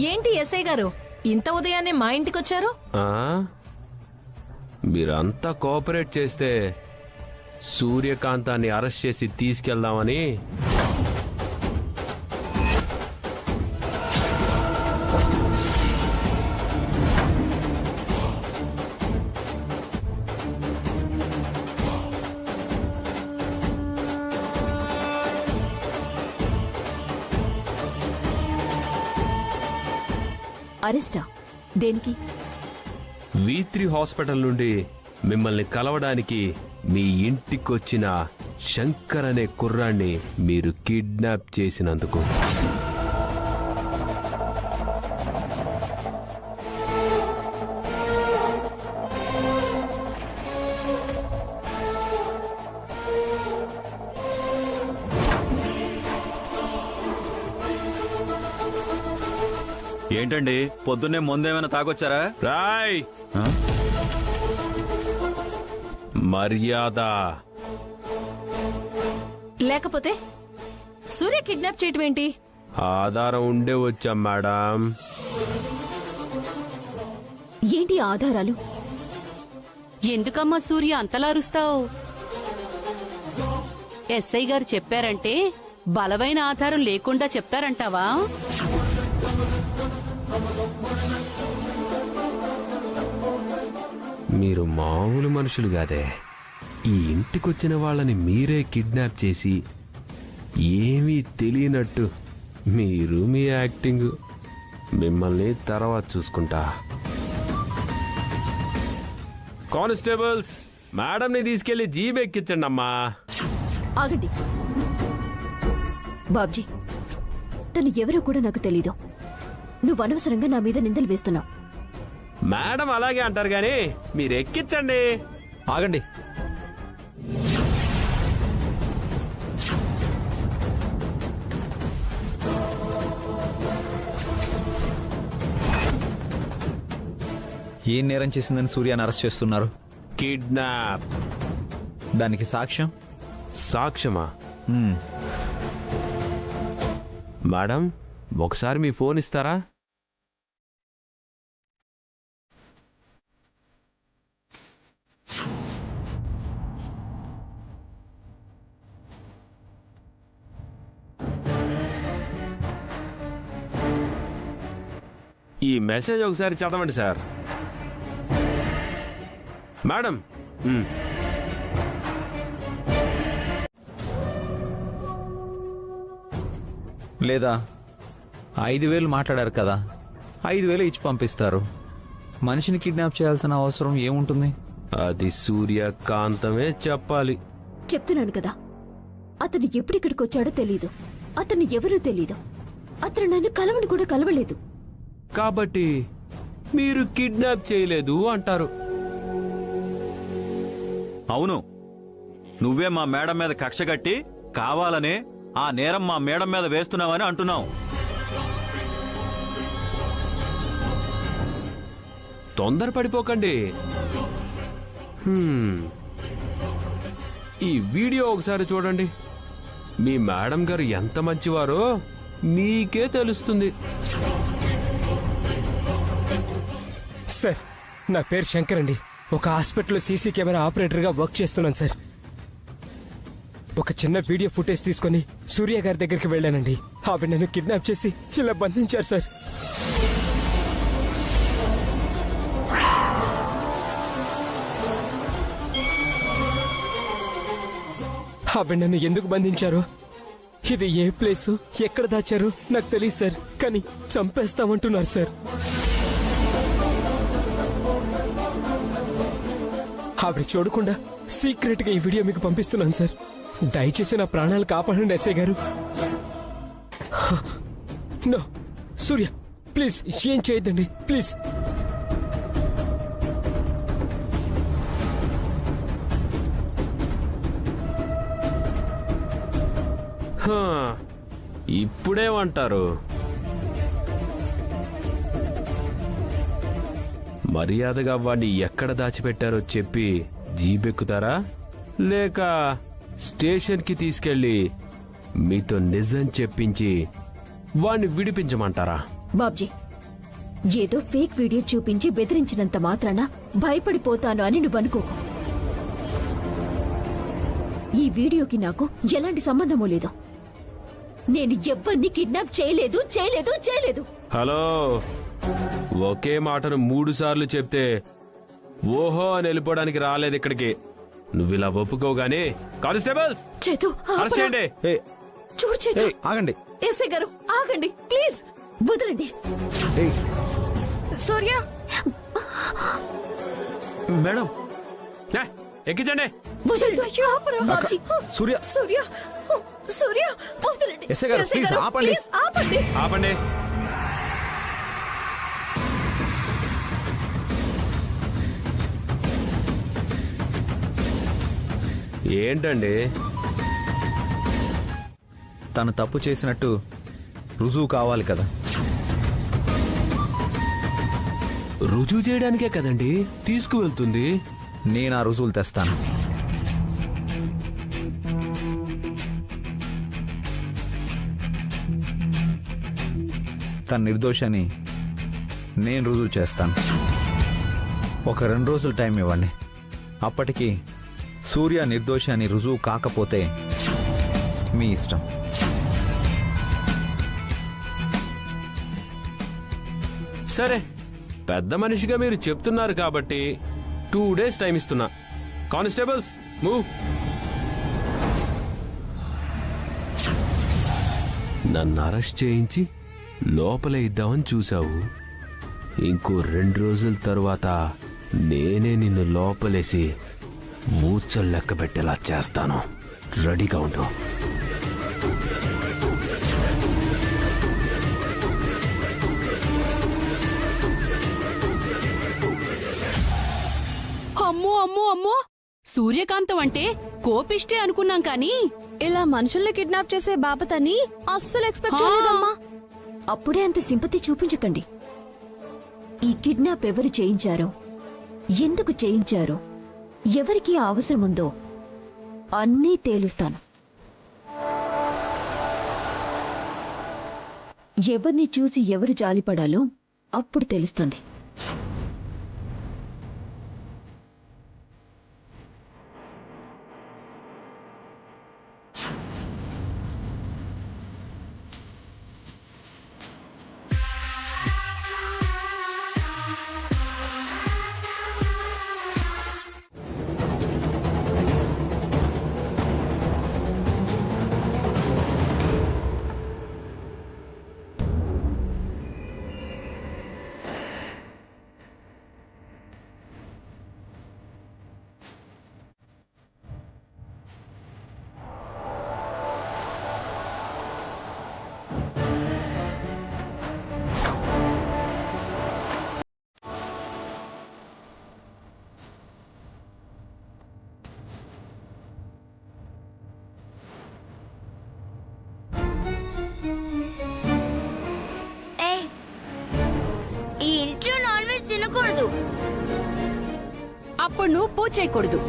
ఏంటి ఎస్ఐ గారు ఇంత ఉదయాన్నే మా ఇంటికి వచ్చారు? మీరంతా కోఆపరేట్ చేస్తే సూర్యకాంతాన్ని అరెస్ట్ చేసి తీసుకెళ్దామని. అరెస్టా? దేనికి? V3 హాస్పిటల్ నుండి మిమ్మల్ని కలవడానికి మీ ఇంటికొచ్చిన శంకర్ అనే కుర్రాన్ని మీరు కిడ్నాప్ చేసినందుకు. ఏంటండి పొద్దున్నే ముందేమైనా తాగొచ్చారా? రాయ్ మర్యాద. లేకపోతే సూర్య కిడ్నాప్ చేయటం ఏంటి? ఆధారం ఉండే వచ్చాం మేడం. ఏంటి ఆధారాలు? ఎందుకమ్మా సూర్య అంతలా అరుస్తావు? ఎస్ఐ గారు చెప్పారంటే బలమైన ఆధారం లేకుండా చెప్తారంటావా? మీరు మామూలు మనుషులు కాదే. ఈ ఇంటికొచ్చిన వాళ్ళని మీరే కిడ్నాప్ చేసి ఏమీ తెలియనట్టు మీరు మీ యాక్టింగ్. మిమ్మల్ని తర్వాత చూసుకుంటా. కానిస్టేబుల్స్, మేడంని తీసుకెళ్లి జీప్ ఎక్కించండి అమ్మా. ఆగండి బాబ్జీ, తను ఎవరో కూడా నాకు తెలీదు. నువ్వు అనవసరంగా నా మీద నిందలు వేస్తున్నావు. మేడం అలాగే అంటారు గాని మీరు ఎక్కించండి. ఆగండి. ఏం నేరం చేసిందని సూర్యాన్ని అరెస్ట్ చేస్తున్నారు? కిడ్నాప్. దానికి సాక్ష్యం? సాక్ష్యమా? మేడం ఒకసారి మీ ఫోన్ ఇస్తారా? ఈ మెసేజ్ ఒకసారి చదవండి సార్. మేడం లేదా 5,000 మాట్లాడారు కదా, 5,000 ఇచ్చి పంపిస్తారు. మనిషిని కిడ్నాప్ చేయాల్సిన అవసరం ఏముంటుంది? అది సూర్యకాంతమే చెప్పాలి. చెప్తున్నాను కదా, అతను ఎప్పుడిక్కడికి వచ్చాడో తెలీదు. అతను ఎవరూ తెలీదు. అతను నన్ను కలవని కూడా కలవలేదు. కాబట్టి మీరు కిడ్నాప్ చేయలేదు అంటారు. అవును, నువ్వే మా మేడం మీద కక్ష కట్టి కావాలనే ఆ నేరం మా మేడం మీద వేస్తున్నావని అంటున్నావు. తొందరపడిపోకండి. ఈ వీడియో ఒకసారి చూడండి. మీ మేడం గారు ఎంత మంచివారో మీకే తెలుస్తుంది. సార్, నా పేరు శంకర్ అండి. ఒక హాస్పిటల్లో సీసీ కెమెరా ఆపరేటర్గా వర్క్ చేస్తున్నాను సార్. ఒక చిన్న వీడియో ఫుటేజ్ తీసుకుని సూర్య గారి దగ్గరికి వెళ్ళానండి. ఆవిడ నన్ను కిడ్నాప్ చేసి ఇలా బంధించారు సార్. ఆవిడ నన్ను ఎందుకు బంధించారో, ఇది ఏ ప్లేసు, ఎక్కడ దాచారో నాకు తెలియదు సార్. కానీ చంపేస్తామంటున్నారు సార్. ఆవిడ చూడకుండా సీక్రెట్ గా ఈ వీడియో మీకు పంపిస్తున్నాను సార్. దయచేసి నా ప్రాణాలు కాపాడండి ఎస్ఐ గారు. నో సూర్య, ప్లీజ్ ఏం చేయొద్దండి, ప్లీజ్. ఇప్పుడేమంటారు? మర్యాదగా వాణ్ణి ఎక్కడ దాచిపెట్టారో చెప్పి జీబెక్కుతారా, లేక స్టేషన్కి తీసుకెళ్లి మీతో నిజం చెప్పించి వాణ్ణి విడిపించమంటారా? బాబ్జీ, ఏదో ఫేక్ వీడియో చూపించి బెదిరించినంత మాత్రాన భయపడిపోతాను అని నువ్వనుకోకు. ఈ వీడియోకి నాకు ఎలాంటి సంబంధమూ లేదు. నేను ఎవ్వరిని కిడ్నాప్ చేయలేదు చేయలేదు చేయలేదు. హలో, ఒకే మాటను 3 సార్లు చెప్తే ఓహో అని వెళ్ళిపోవడానికి రాలేదు ఇక్కడికి. నువ్వు ఇలా ఒప్పుకోగానే కానిస్టేబుల్స్ చేతు అరెస్ట్ చేయండి. ఏ చూడు చేతు. ఏ ఆగండి. ఎస్ఐ గారు ఆగండి ప్లీజ్, వదలండి. ఏ సూర్య, మేడం ఏ, ఎక్కించండి. వదలండి. అయ్యో, ఆపరా, బాబ్జీ. సూర్య. సూర్య, సూర్య, వదలండి. ఎస్ఐ గారు, ఎస్ఐ ప్లీజ్ గారు, ఆపండి. ప్లీజ్ ఆపండి. ఆపండి. ఏంటండి? తను తప్పు చేసినట్టు రుజువు కావాలి కదా. రుజువు చేయడానికే కదండి తీసుకువెళ్తుంది. నేను ఆ రుజువులు తెస్తాను. తన నిర్దోషాన్ని నేను రుజువు చేస్తాను. ఒక 2 రోజులు టైం ఇవ్వండి. అప్పటికి సూర్య నిర్దోషాన్ని రుజువు కాకపోతే మీ ఇష్టం. సరే, పెద్ద మనిషిగా మీరు చెప్తున్నారు కాబట్టి 2 డేస్ టైం ఇస్తున్నా. Constables move. నన్ను అరెస్ట్ చేయించి లోపల ఇద్దామని చూశావు. ఇంకో 2 రోజుల తరువాత నేనే నిన్ను లోపలేసి ఊచలు లెక్క పెట్టేలా చేస్తాను. రెడీగా ఉండు. అమ్మో అమ్మో అమ్మో, సూర్యకాంతం అంటే కోపిష్టే అనుకున్నాం కానీ ఇలా మనుషుల్ని కిడ్నాప్ చేసే బాపతని అస్సలు ఎక్స్పెక్ట్ చేయలేదమ్మా. అప్పుడే అంత సింపతి చూపించకండి. ఈ కిడ్నాప్ ఎవరు చేయించారో, ఎందుకు చేయించారో, ఎవరికి ఆ అవసరం ఉందో అన్నీ తేలుస్తాను. ఎవరిని చూసి ఎవరు జాలిపడాలో అప్పుడు తెలుస్తుంది. ఈ ఇంట్లో నాన్ వెజ్ తినకూడదు. అప్పుడు నువ్వు పూజ చేయకూడదు.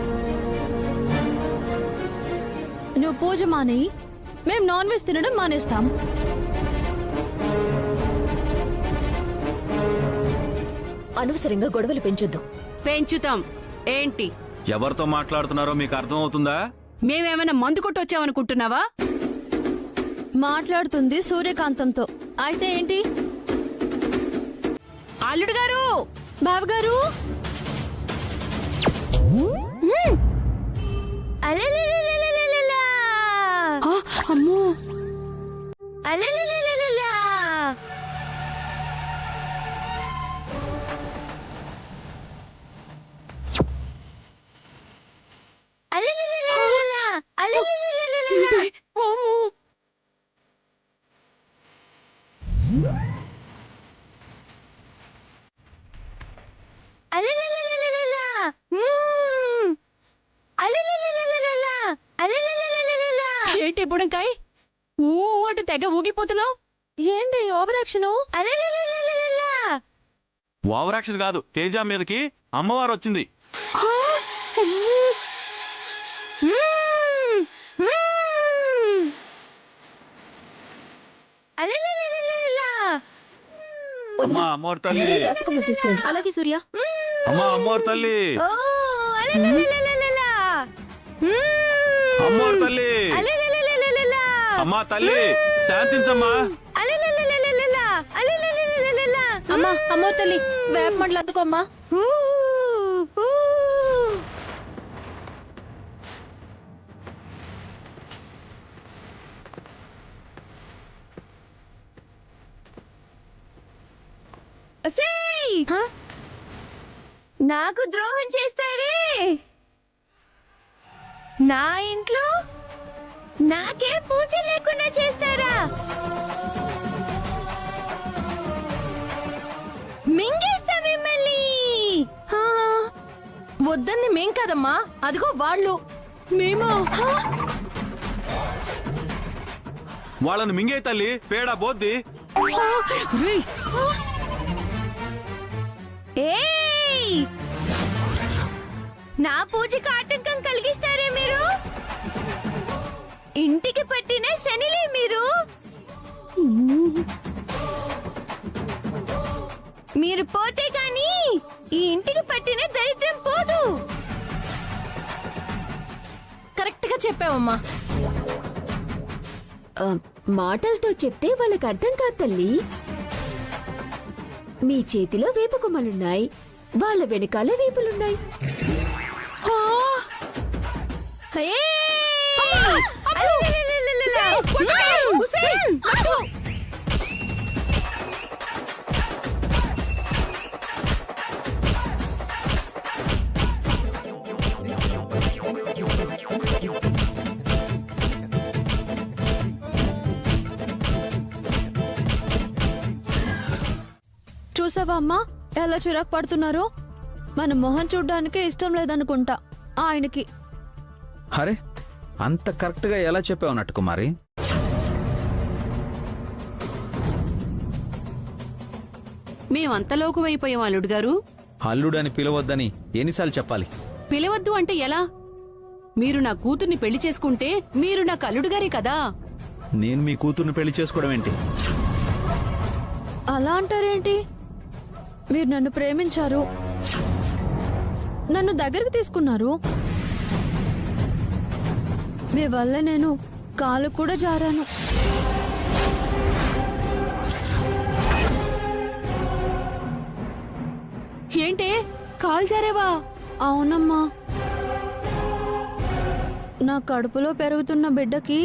నువ్వు పూజ మానేయి, మేం నాన్ వెజ్ తినడం మానేస్తాం. అనవసరంగా గొడవలు పెంచొద్దు. పెంచుతాం. ఏంటి, ఎవరితో మాట్లాడుతున్నారో మీకు అర్థమవుతుందా? మేమేమైనా మందు కొట్టొచ్చామనుకుంటున్నావా? మాట్లాడుతుంది సూర్యకాంతంతో. అయితే ఏంటి? అల్లుడు గారు, బావగారు, అలలలలలలలలా. అమ్మో, అలలలలలలలా. అలలలలలలలా. అలలలలలలలా. అలలలలలలలా. అలలలలలలలా. అలలలలలలలా. ఏంటి బుడంకాయ్ ఊ అటు తెగ ఊగిపోతున్నావు? ఏంటి ఓవర్ యాక్షన్? అలలలలలలలా. ఓవర్ యాక్షన్ కాదు, తేజ మీదకి అమ్మవారు వచ్చింది. అలలలలలలా. అమ్మా అమ్మోరు తల్లి, అలాగే సూర్య. అమ్మా అమ్మోరు తల్లి, ఓ అలలలలలలా. అమ్మోరు తల్లి, అలలలలలలా. అమ్మా తల్లి శాంతించమ్మా. అలలలలలలా. అలలలలలలా. అమ్మా అమ్మో తల్లి వేప మండలు అందుకోమ్మా. ఊ, ఊ. ఒసేయ్! నాకు ద్రోహం చేస్తారే, నా ఇంట్లో నాకే పూజ లేకుండా చేస్తారా? మింగేస్తా మిమ్మల్ని. హా, వద్దంది మేం కాదమ్మా, అదిగో వాళ్ళు. మేమా? వాళ్ళని మింగే తల్లి, పేడ బోద్ది. రేయ్, ఏయ్! నా పూజకు ఆటంకం కలిగిస్తారే మీరు? ఇంటికి పట్టిన శనిలే మీరు. మీరు పోతే గాని ఈ ఇంటికి పట్టిన దరిద్రం పోదు. కరెక్ట్ గా చెప్పావమ్మా. మాటలతో చెప్తే వాళ్ళకి అర్థం కాదు తల్లి. మీ చేతిలో వేపు కొమ్మలున్నాయి, వాళ్ళ వెనకాల వేపులున్నాయి. ఏయ్! అలలలలలలా. చూసావా అమ్మా ఎలా చిరాకు పడుతున్నారో? మన మొహం చూడ్డానికే ఇష్టం లేదనుకుంటా ఆయనకి. అరే అంత కరెక్ట్ గా ఎలా చెప్పావు నట్టు కుమారి? మేమంతలోకమైపోయాం అల్లుడు గారు. అల్లుడని పిలవద్దని ఎన్నిసార్లు చెప్పాలి? పిలవద్దు అంటే ఎలా? మీరు నా కూతుర్ని పెళ్లి చేసుకుంటే మీరు నాకు అల్లుడు గారే కదా. నేను మీ కూతుర్ని పెళ్లి చేసుకోవడం ఏంటి? అలా అంటారేంటి? మీరు నన్ను ప్రేమించారు, నన్ను దగ్గరకు తీసుకున్నారు. మీ వల్ల నేను కాలు కూడా జారాను. ఏంటే కాల్ జారేవా? అవునమ్మా, నా కడుపులో పెరుగుతున్న బిడ్డకి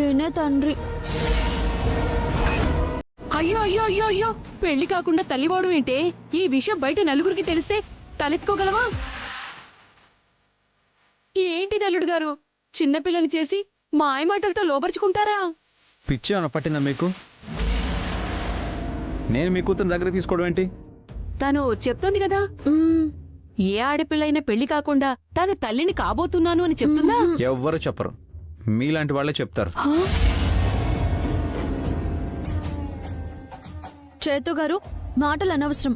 ఈయనే తండ్రి. అయ్యో అయ్యో అయ్యో అయ్యో, పెళ్లి కాకుండా తల్లివాడు ఏంటే? ఈ విషయం బయట నలుగురికి తెలిస్తే తలెత్తుకోగలవా? ఏంటి అల్లుడు గారు, చిన్నపిల్లని చేసి మాయమాటలతో లోపరుచుకుంటారా? పిచ్చి ఏమైనా పట్టిందా మీకు? నేను మీ కూతురు దగ్గర తీసుకోవడం ఏంటి? తను చెప్తోంది కదా, ఏ ఆడపిల్లైనా పెళ్లి కాకుండా తన తల్లిని కాబోతున్నాను అని చెప్తుందా? ఎవ్వరు చెప్పరు, మీలాంటి వాళ్ళే చెప్తారు. చేతు గారు మాటలు అనవసరం.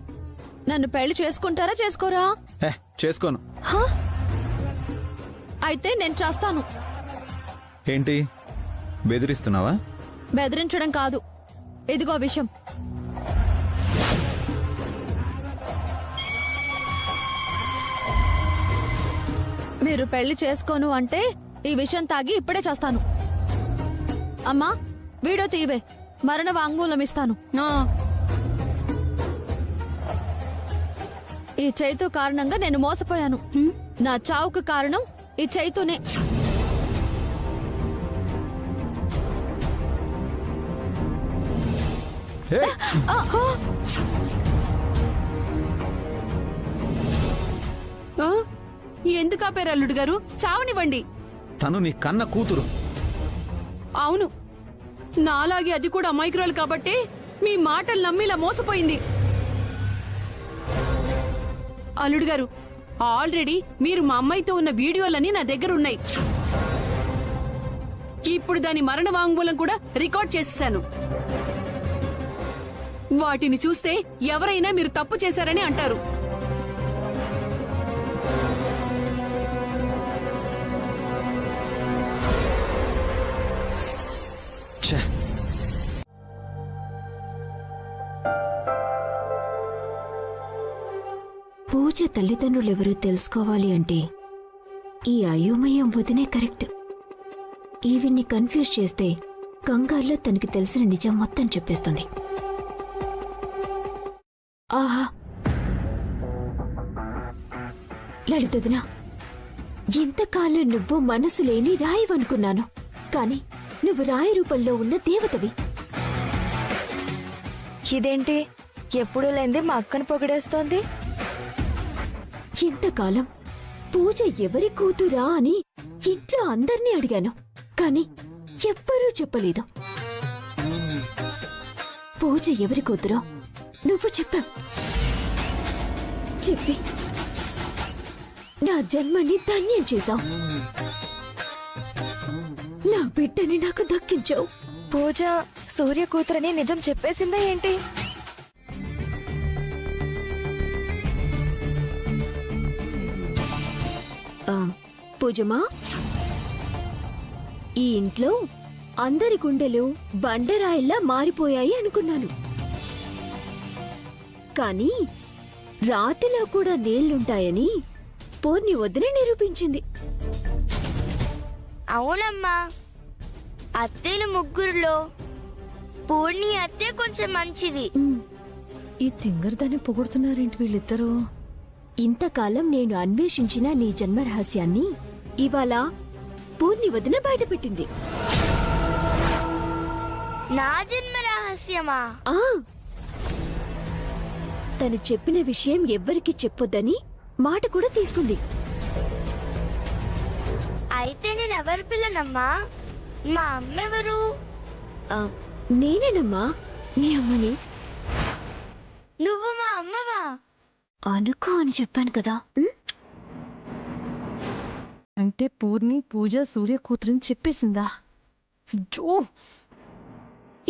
నన్ను పెళ్లి చేసుకుంటారా చేసుకోరా? చేసుకోను. హా? అయితే నేను చేస్తాను. ఏంటి బెదిరిస్తున్నావా? బెదిరించడం కాదు, ఇదిగో విషయం. మీరు పెళ్లి చేసుకోను అంటే ఈ విషయం తాగి ఇప్పుడే చేస్తాను. అమ్మా వీడియో తీవే, మరణ వాంగ్మూలం ఇస్తాను. ఈ చైతు కారణంగా నేను మోసపోయాను. నా చావుకు కారణం ఈ చైతునే. ఎందుకు ఆపారు అల్లుడు గారు? చావనివ్వండి. తను నీ కన్న కూతురు. అవును, నాలాగే అది కూడా అమాయకురాలు కాబట్టి మీ మాటలు నమ్మిలా మోసపోయింది. అల్లుడు గారు, ఆల్రెడీ మీరు మా అమ్మాయితో ఉన్న వీడియోలన్నీ నా దగ్గర ఉన్నాయి. ఇప్పుడు దాని మరణ వాంగ్మూలం కూడా రికార్డ్ చేసేశాను. వాటిని చూస్తే ఎవరైనా మీరు తప్పు చేశారని అంటారు. ఛే తల్లిదండ్రులెవరో తెలుసుకోవాలి అంటే ఈ అయోమయం వదినే కరెక్ట్. ఈవిడ్ని కన్ఫ్యూజ్ చేస్తే కంగారులో తనకి తెలిసిన నిజం మొత్తం చెప్పేస్తుంది. ఆహా, లలితొదినా, ఇంతకాలం నువ్వు మనసు లేని రాయివనుకున్నాను, కాని నువ్వు రాయి రూపంలో ఉన్న దేవతవి. ఇదేంటి ఎప్పుడు లేంది మా అక్కను పొగిడేస్తోంది? ఇంతకాలం పూజ ఎవరి కూతురా అని ఇంట్లో అందర్నీ అడిగాను, కాని ఎవ్వరూ చెప్పలేదు. పూజ ఎవరి కూతురో నువ్వు చెప్పావు. చెప్పి నా జన్మని ధన్యం చేశావు. నా బిడ్డని నాకు దక్కించావు. పూజ సూర్య కూతురని నిజం చెప్పేసిందా ఏంటి? పూజమా, ఈ ఇంట్లో అందరి గుండెలు బండరాయిల్లా మారిపోయాయి అనుకున్నాను, కానీ రాతిలో కూడా నీళ్లుంటాయని పూర్ణి వదిన నిరూపించింది. అవునమ్మా, అత్తేలు ముగ్గురులో పూర్ణి అత్తే కొంచెం మంచిది. ఈ తింగరదాన్ని పొగుడుతున్నారేంటి వీళ్ళిద్దరూ? ఇంతకాలం నేను అన్వేషించిన నీ జన్మ రహస్యాన్ని ఇవాళ పూర్ణి వదిన బయటపెట్టింది. నా జన్మ రహస్యమా? ఆ, తను చెప్పిన విషయం ఎవ్వరికి చెప్పొద్దని మాట కూడా తీసుకుంది. అయితే నేను ఎవరి పిల్లనమ్మా? మా అమ్మ ఎవరు? నేనేనమ్మా నీ అమ్మని. నువ్వు మా అమ్మవా? అనుకో అని చెప్పాను కదా. అంటే పూర్ణి పూజ సూర్య కూతురని చెప్పేసిందా? జో,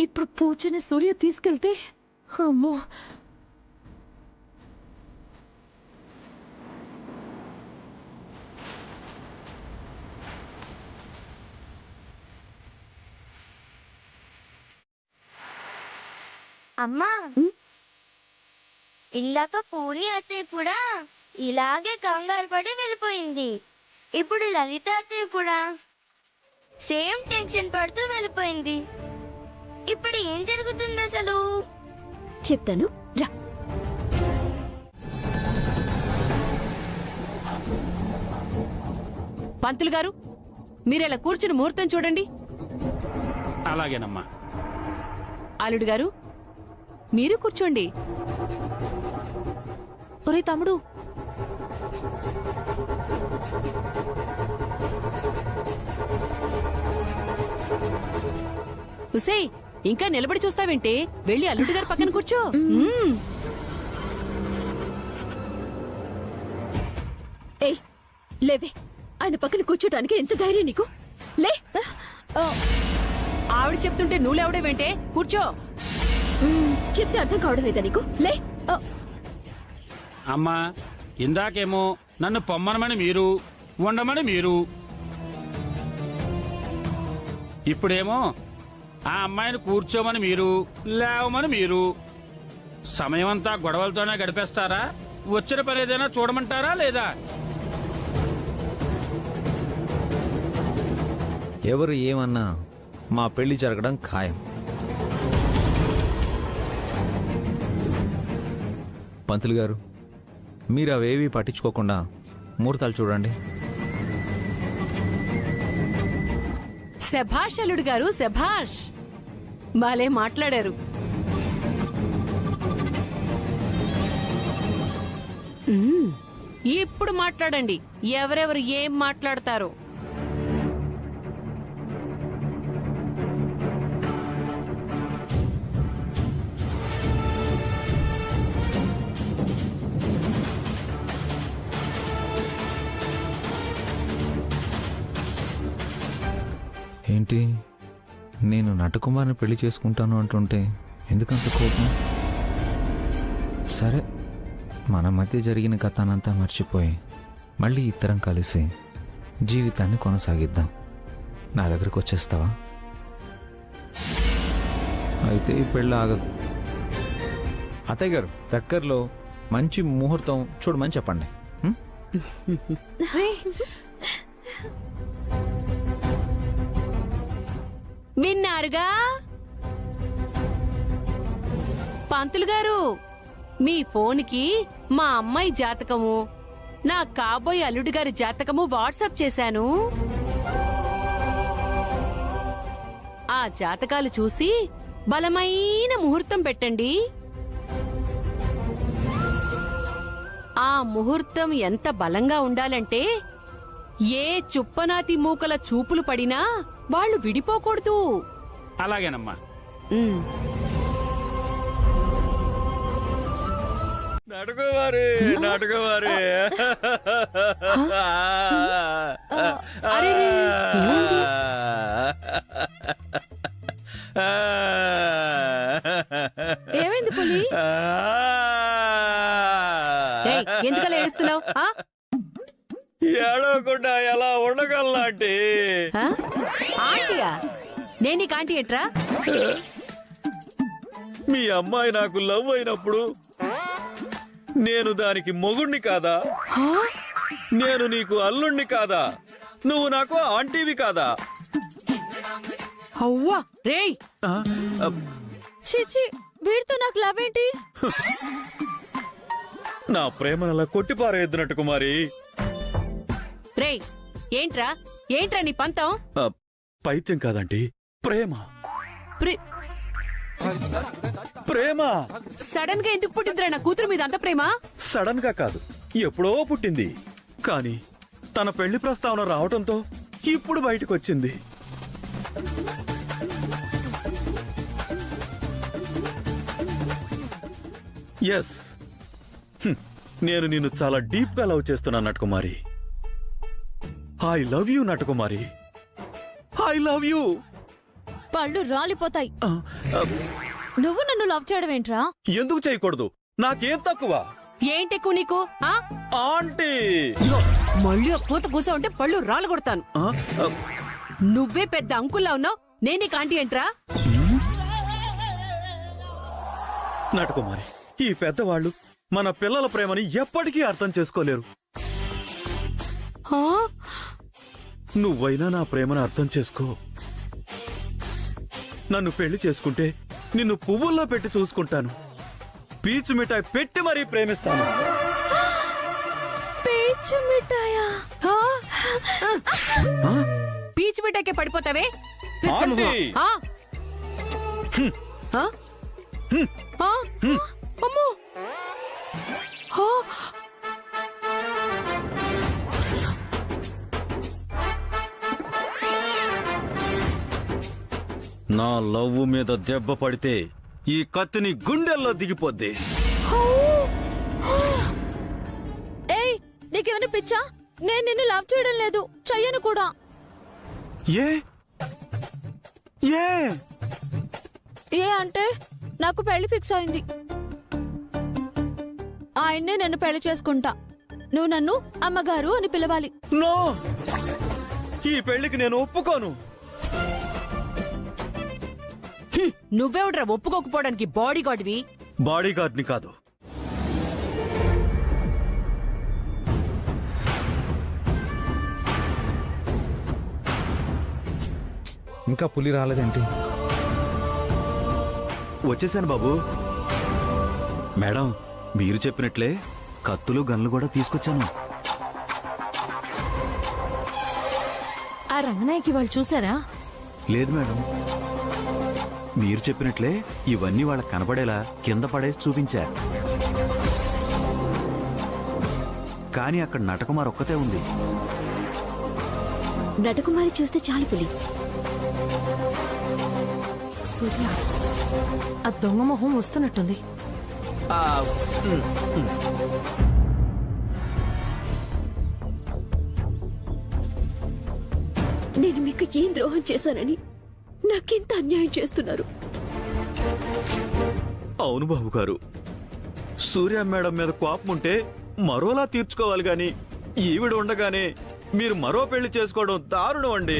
ఇప్పుడు పూజని సూర్య తీసుకెళ్తే అమ్మో. అమ్మా, ఇందాక పూర్ణి అత్తయ్య కూడా ఇలాగే కంగారు పడి వెళ్ళిపోయింది. ఇప్పుడు లలిత అత్తయ్య కూడా సేమ్ టెన్షన్ పడుతూ వెళ్ళిపోయింది. ఇప్పుడు ఏం జరుగుతుంది అసలు? చెప్తాను రా. పంతులు గారు, మీరెలా కూర్చుని ముహూర్తం చూడండి. అలాగేనమ్మా. అల్లుడు గారు, మీరు కూర్చోండి. ఒరే తమ్ముడు, ఉసే, ఇంకా నిలబడి చూస్తావేంటి? వెళ్ళి అల్లుడు గారి పక్కన కూర్చో. ఏయ్, లేవే. ఆయన పక్కన కూర్చోటానికి ఎంత ధైర్యం నీకు? లే. ఆవిడ చెప్తుంటే నువ్వులేవడేవేంటే? కూర్చో. చెప్తే అర్థం కావడం లేదా నీకు? లే. అమ్మా, ఇందాకేమో నన్ను పొమ్మనమని మీరు, ఉండమని మీరు, ఇప్పుడేమో ఆ అమ్మాయిని కూర్చోమని మీరు, లేవమని మీరు. సమయమంతా గొడవలతోనే గడిపేస్తారా? వచ్చిన పని ఏదైనా చూడమంటారా లేదా? ఎవరు ఏమన్నా మా పెళ్లి జరగడం ఖాయం. పంతులు గారు, మీరు అవేవి పట్టించుకోకుండా ముహూర్తాలు చూడండి. శభాష్ అల్లుడు గారు, శభాష్. బాలే మాట్లాడారు. ఇప్పుడు మాట్లాడండి, ఎవరెవరు ఏం మాట్లాడతారో. ఏంటి, నేను నటకుమార్ని పెళ్లి చేసుకుంటాను అంటుంటే ఎందుకంత కోపం? సరే, మన మధ్య జరిగిన కథనంతా మర్చిపోయి మళ్ళీ ఇద్దరం కలిసి జీవితాన్ని కొనసాగిద్దాం. నా దగ్గరకు వచ్చేస్తావా? అయితే ఈ పెళ్ళి ఆగదు. అత్తయ్య గారు, దగ్గరలో మంచి ముహూర్తం చూడమని చెప్పండి. ఉం? విన్నారుగా పంతులు గారు, మీ ఫోన్కి మా అమ్మాయి జాతకము, నా కాబోయే అల్లుడి గారి జాతకము వాట్సాప్ చేశాను. ఆ జాతకాలు చూసి బలమైన ముహూర్తం పెట్టండి. ఆ ముహూర్తం ఎంత బలంగా ఉండాలంటే ఏ చుప్పనాతి మూకల చూపులు పడినా వాళ్ళు విడిపోకూడదు. అలాగేనమ్మా. ఉమ్. నడుకోవారి నడుకోవారి. అరే, ఏమైంది? ఏమైంది పులి? ఏయ్, ఎందుకలా ఏడుస్తున్నావు? ఏడవకుండా ఎలా ఉండగలనా ఆంటీ? ఆంటీయా? నేను నీకు ఆంటీ ఏంట్రా? మీ అమ్మాయి నాకు లవ్ అయినప్పుడు నేను దానికి మొగుణ్ణి కాదా? నేను నీకు అల్లుణ్ణి కాదా? నువ్వు నాకు ఆంటీవి కాదా? అవ్వా రేయ్, చీచి, వీడితో నాకు లవ్ ఏంటి? నా ప్రేమనలా కొట్టిపారేద్దునట్టు కుమారి. రేయ్, ఏంట్రా ఏంట్రా నీ పంతం? పైత్యం కాదంటీ, ప్రేమ. ప్రి- ప్రేమ సడన్ గా ఎందుకు పుట్టిందిరా నా కూతురు మీద అంత ప్రేమ? సడన్ గా కాదు, ఎప్పుడో పుట్టింది. కానీ తన పెళ్లి ప్రస్తావన రావటంతో ఇప్పుడు బయటకు వచ్చింది. ఎస్, నేను నిన్ను చాలా డీప్ గా లవ్ చేస్తున్నా నటకుమారి. ఐ లవ్ యూ నటకుమారి, ఐ లవ్ యూ. పళ్ళు రాలిపోతాయి. నువ్వు నన్ను లవ్ చేయడం ఏంట్రా? ఎందుకు చేయకూడదు? నాకేం తక్కువ? ఏంటెక్కువ నీకు? ఆంటీ మళ్ళీ పూత కూసా ఉంటే పళ్ళు రాళ్ళు కొడతాను. నువ్వే పెద్ద అంకుల్లా ఉన్నావు, నేను నీకు ఆంటీ ఏంట్రా? నటకుమారి, ఈ పెద్దవాళ్ళు మన పిల్లల ప్రేమని ఎప్పటికీ అర్థం చేసుకోలేరు. నువ్వైనా నా ప్రేమను అర్థం చేసుకో. నన్ను పెళ్లి చేసుకుంటే నిన్ను పువ్వుల్లో పెట్టి చూసుకుంటాను. పీచు మిఠాయి పెట్టి మరీ ప్రేమిస్తాను. పీచు మిఠాయా? పీచు మిఠాయికే పడిపోతావే? ఆంటీ! అమ్మో! నా లవ్ మీద దెబ్బ పడితే ఈ కత్తిని గుండెల్లో దిగిపోద్ది. ఏయ్, నీకేమైనా పిచ్చా? నేను నిన్ను లవ్ చేయడం లేదు, చెయ్యను కూడా. ఏ ఏ ఏ అంటే నాకు పెళ్లి ఫిక్స్ అయింది. ఆయన్నే నన్ను పెళ్లి చేసుకుంటా. నువ్వు నన్ను అమ్మగారు అని పిలవాలి. నో, ఈ పెళ్లికి నేను ఒప్పుకోను. నువ్వెవడ్రా ఒప్పుకోకపోవడానికి బాడీ గార్డ్వి? బాడీ గార్డ్ని కాదు, ఇంకా పులి రాలేదేంటి? వచ్చేసాను బాబు. మేడం, మీరు చెప్పినట్లే కత్తులు గన్లు కూడా తీసుకొచ్చాను. ఆ రంగనాయకి వాళ్ళు చూసారా? లేదు మేడం, మీరు చెప్పినట్లే ఇవన్నీ వాళ్ళకి కనపడేలా కింద పడేసి చూపించా. కానీ అక్కడ నటకుమార్ ఒక్కతే ఉంది. నటకుమారి చూస్తే చాలు పులి. సూర్య, ఆ దొంగ మొహం వస్తున్నట్టుంది. నేను మీకు ఏం ద్రోహం చేశానని నాకింత అన్యాయం చేస్తున్నారు? అవును బాబు గారు, సూర్య మేడం మీద కోపం ఉంటే మరోలా తీర్చుకోవాలి గాని ఈవిడ ఉండగానే మీరు మరో పెళ్లి చేసుకోవడం దారుణం అండి.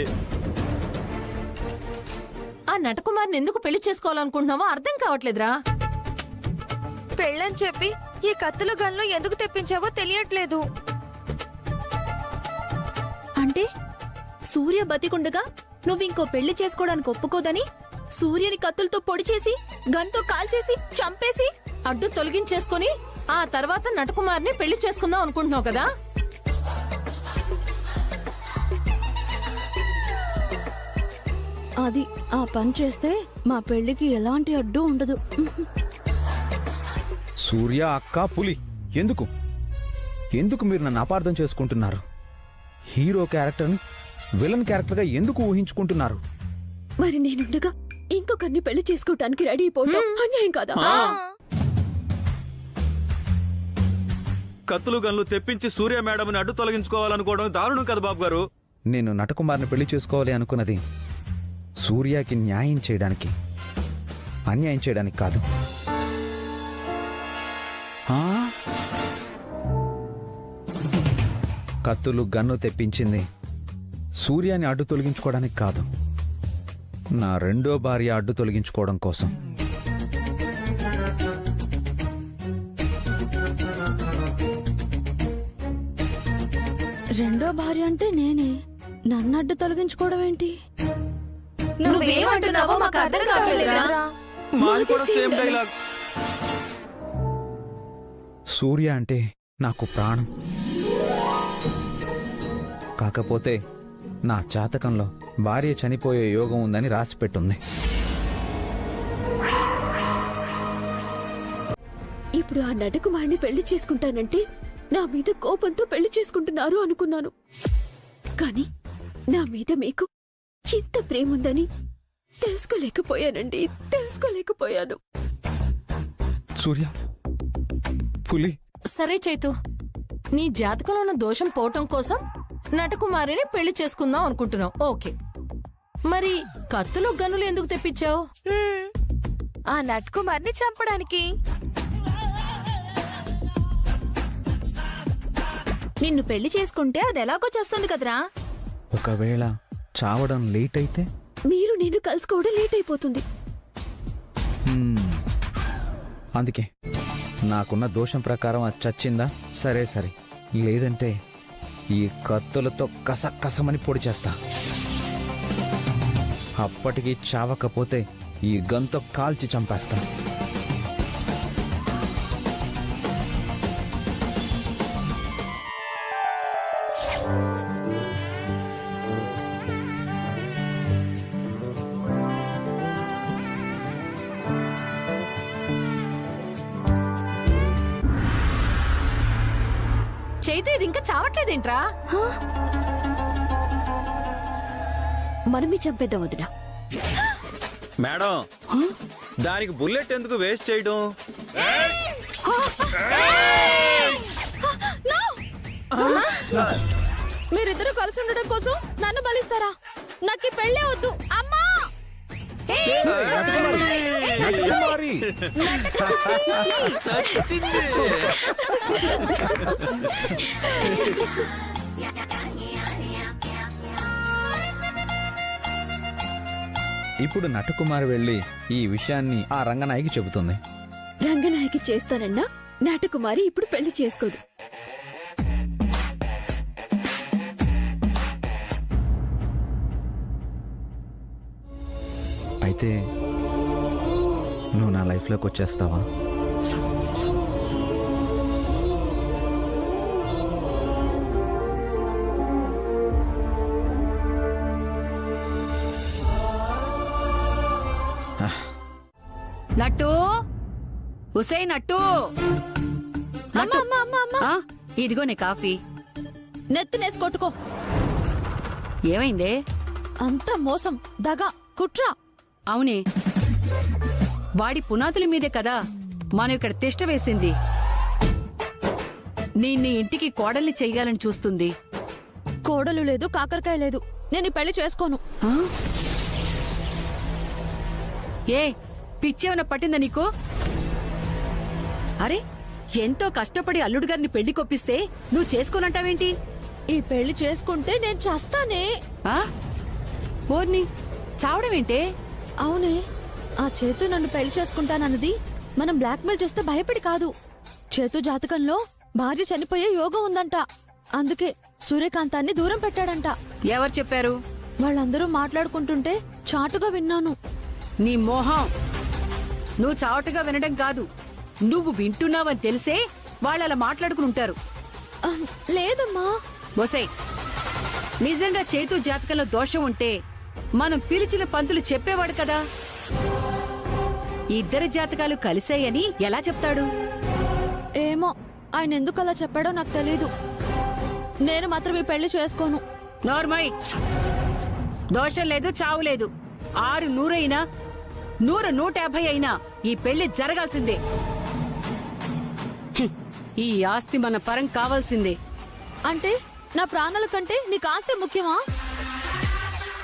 ఆ నటకుమార్ని ఎందుకు పెళ్లి చేసుకోవాలనుకుంటున్నావో అర్థం కావట్లేదురా. పెళ్ళని చెప్పి ఈ కత్తుల గన్లు ఎందుకు తెప్పించావో తెలియట్లేదు. అంటే సూర్య బతికుండగా నువ్వింకో పెళ్లి చేసుకోవడానికి ఒప్పుకోదని సూర్యని కత్తులతో పొడి చేసి గన్తో కాల్చేసి చంపేసి అడ్డు తొలగించేసుకుని ఆ తర్వాత నటకుమార్ని పెళ్లి చేసుకుందాం అనుకుంటున్నావు కదా? అది ఆ పని చేస్తే మా పెళ్లికి ఎలాంటి అడ్డు ఉండదు. సూర్య అక్క పులి ఎందుకు ఎందుకు మీరు నన్ను అపార్థం చేసుకుంటున్నారు? హీరో క్యారెక్టర్ని విలన్ క్యారెక్టర్గా ఎందుకు ఊహించుకుంటున్నారు? మరి నేనుండగా ఇంకొకరిని పెళ్లి చేసుకోవటానికి రెడీ అయిపోతాం అన్యాయం కాదా? కత్తులు గన్లు తెప్పించి సూర్య మేడంని అడ్డు తొలగించుకోవాలనుకోవడం దారుణం కదా బాబు గారు. నేను నటకుమార్ని పెళ్లి చేసుకోవాలి అనుకున్నది సూర్యకి న్యాయం చేయడానికి, అన్యాయం చేయడానికి కాదు. కత్తులు గన్ను తెప్పించింది సూర్యాని అడ్డు తొలగించుకోవడానికి కాదు, నా రెండో భార్య అడ్డు తొలగించుకోవడం కోసం. రెండో భార్య అంటే నేనే. నన్ను అడ్డు తొలగించుకోవడం ఏంటి? నువ్వేమంటున్నావో మాకు అర్థం కావట్లేదురా. మాది కూడా సేమ్ డైలాగ్. సూర్య అంటే నాకు ప్రాణం. కాకపోతే నా జాతకంలో భార్య చనిపోయే యోగం ఉందని రాసిపెట్టుంది. ఇప్పుడు ఆ నటకుమారిని పెళ్లి చేసుకుంటానంటే నా మీద కోపంతో పెళ్లి చేసుకుంటున్నారు అనుకున్నాను. కానీ నా మీద మీకు ఇంత ప్రేముందని తెలుసుకోలేకపోయానండి, తెలుసుకోలేకపోయాను. సూర్య పులి. సరే చైతు, నీ జాతకంలో ఉన్న దోషం పోవటం కోసం నటకుమారిని పెళ్లి చేసుకుందాం అనుకుంటున్నావు. ఓకే, మరి కత్తులు గన్నులు ఎందుకు తెప్పించావు? ఆ నట్కుమార్ని చంపడానికి. నిన్ను పెళ్లి చేసుకుంటే అది ఎలాగో చేస్తుంది కదరా. ఒకవేళ చావడం లేట్ అయితే మీరు నేను కలుసుకోవడం లేట్ అయిపోతుంది. అందుకే నాకున్న దోషం ప్రకారం అది చచ్చిందా సరే సరే, లేదంటే ఈ కత్తులతో కసమని పొడి చేస్తా. అప్పటికి చావకపోతే ఈ గన్తో కాల్చి చంపేస్తా. చైతు, ఇది ఇంకా చావట్లేదేంట్రా? మనమే చంపేద్దాం వదినా. మేడం, దానికి బుల్లెట్ ఎందుకు వేస్ట్ చేయడం? మీరిద్దరూ కలిసి ఉండడం కోసం నన్ను బలిస్తారా? నాకు పెళ్ళే వద్దు. అమ్మా! ఇప్పుడు నటకుమారి వెళ్ళి ఈ విషయాన్ని ఆ రంగనాయకి చెబుతుంది. రంగనాయకి చేస్తానన్నా నటకుమారి ఇప్పుడు పెళ్లి చేసుకోదు. అయితే నువ్వు నా లైఫ్లోకి వచ్చేస్తావా? నట్టు, ఉసై నట్టు, ఇదిగో నీ కాఫీ. నెత్తినేసి కొట్టుకో. ఏమైందే? అంతా మోసం, దగా, కుట్ర. అవునే, వాడి పునాదుల మీదే కదా మనం ఇక్కడ తిష్ట వేసింది. నీ ఇంటికి కోడల్ని చెయ్యాలని చూస్తుంది. కోడలు లేదు, కాకరకాయ లేదు. నేను ఈ పెళ్లి చేసుకోను. ఏ పిచ్చేమన్నా పట్టిందా నీకు? అరే, ఎంతో కష్టపడి అల్లుడు గారిని పెళ్లి కొప్పిస్తే నువ్వు చేసుకోనంటావేంటి? ఈ పెళ్లి చేసుకుంటే నేను చస్తానే. ఓర్ని చావడమేంటే? అవునే, ఆ చేతు నన్ను పెళ్లి చేసుకుంటానన్నది మనం బ్లాక్మెయిల్ చేస్తే భయపడి కాదు, చేతు జాతకంలో భార్య చనిపోయే యోగం ఉందంట. అందుకే సూర్యకాంతాన్ని దూరం పెట్టాడంట. ఎవరు చెప్పారు? వాళ్ళందరూ మాట్లాడుకుంటుంటే చాటుగా విన్నాను. నీ మోహం. నువ్వు చాటుగా వినడం కాదు, నువ్వు వింటున్నావని తెలిసే వాళ్ళలా మాట్లాడుకుని ఉంటారు. ఆ, లేదమ్మా. ఒసేయ్, నిజంగా చేతు జాతకంలో దోషం ఉంటే మనం పిలిచిన పంతులు చెప్పేవాడు కదా. ఇద్దరి జాతకాలు కలిసాయని ఎలా చెప్తాడు? ఏమో, ఆయన ఎందుకు అలా చెప్పాడో నాకు తెలీదు. నేను మాత్రం ఈ పెళ్లి చేసుకోను. నార్మల్. దోషం లేదు, చావు లేదు. 6 100 అయినా 100 150 అయినా ఈ పెళ్లి జరగాల్సిందే. హ్మ్. ఈ ఆస్తి మన పరం కావాల్సిందే. అంటే నా ప్రాణాల కంటే నీకు ఆస్తి ముఖ్యమా?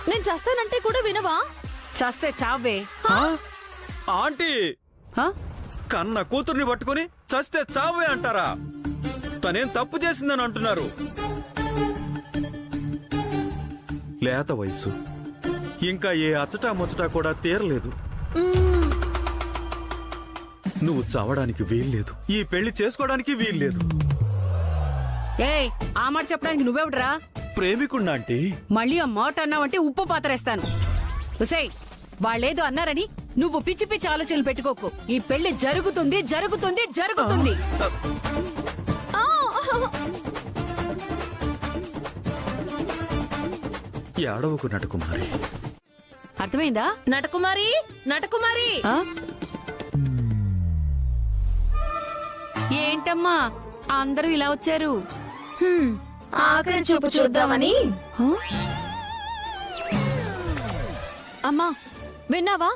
నేను చస్తానంటే కూడా వినవా? చస్తే చావే. ఆ? ఆంటీ హ? కన్న కూతుర్ని పట్టుకుని చస్తే చావే అంటారా? తనేం తప్పు చేసిందని అంటున్నారు. లేత వయసు, ఇంకా ఏ అచ్చటా ముచ్చటా కూడా తీరలేదు. మ్మ్. నువ్వు చావడానికి వీల్లేదు, ఈ పెళ్లి చేసుకోవడానికి వీల్లేదు. ఏయ్, ఆ మాట చెప్పడానికి నువ్వెవడరా? ప్రేమికుణ్ణా ఆంటీ? మళ్ళీ ఆ మాట అన్నావంటే ఉప్పు పాతరేస్తాను. ఉసేయ్, వాళ్ళేదో అన్నారని నువ్వు పిచ్చి పిచ్చి ఆలోచనలు పెట్టుకోకు. ఈ పెళ్లి జరుగుతుంది, జరుగుతుంది, జరుగుతుంది. ఏడవకు నటకుమారి. అర్థమైందా? నటకుమారి, నటకుమారి. ఆ? ఏంటమ్మా అందరూ ఇలా వచ్చారు? ఆఖరి చూపు చూద్దామని. హ? అమ్మా, విన్నావా?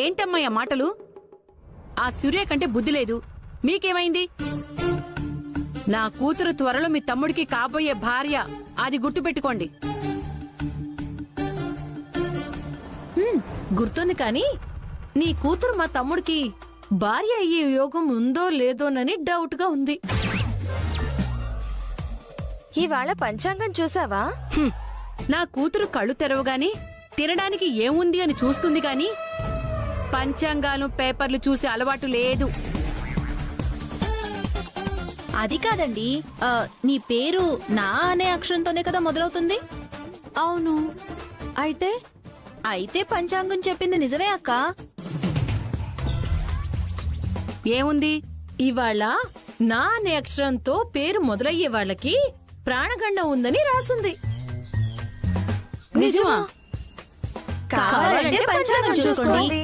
ఏంటమ్మా ఆ మాటలు? ఆ సూర్య కంటే బుద్ధి లేదు. మీకేమైంది? నా కూతురు త్వరలో మీ తమ్ముడికి కాబోయే భార్య, అది గుర్తుపెట్టుకోండి. గుర్తుంది కానీ నీ కూతురు మా తమ్ముడికి భార్య అయ్యే యోగం ఉందో లేదోనని డౌట్ గా ఉంది. ఇవాళ పంచాంగం చూసావా? హ్మ్. నా కూతురు కళ్ళు తెరవగానే తినడానికి ఏముంది అని చూస్తుంది గాని పంచాంగాలు పేపర్లు చూసే అలవాటు లేదు. అది కాదండి, నీ పేరు నా అనే అక్షరంతోనే కదా మొదలవుతుంది. అవును. అయితే పంచాంగం చెప్పింది నిజమే అక్క. ఏముంది? ఇవాళ నా అనే అక్షరంతో పేరు మొదలయ్యే వాళ్ళకి ప్రాణగండం ఉందని రాసుంది. నిజమా? కావాలంటే పంచాంగం చూసుకోండి.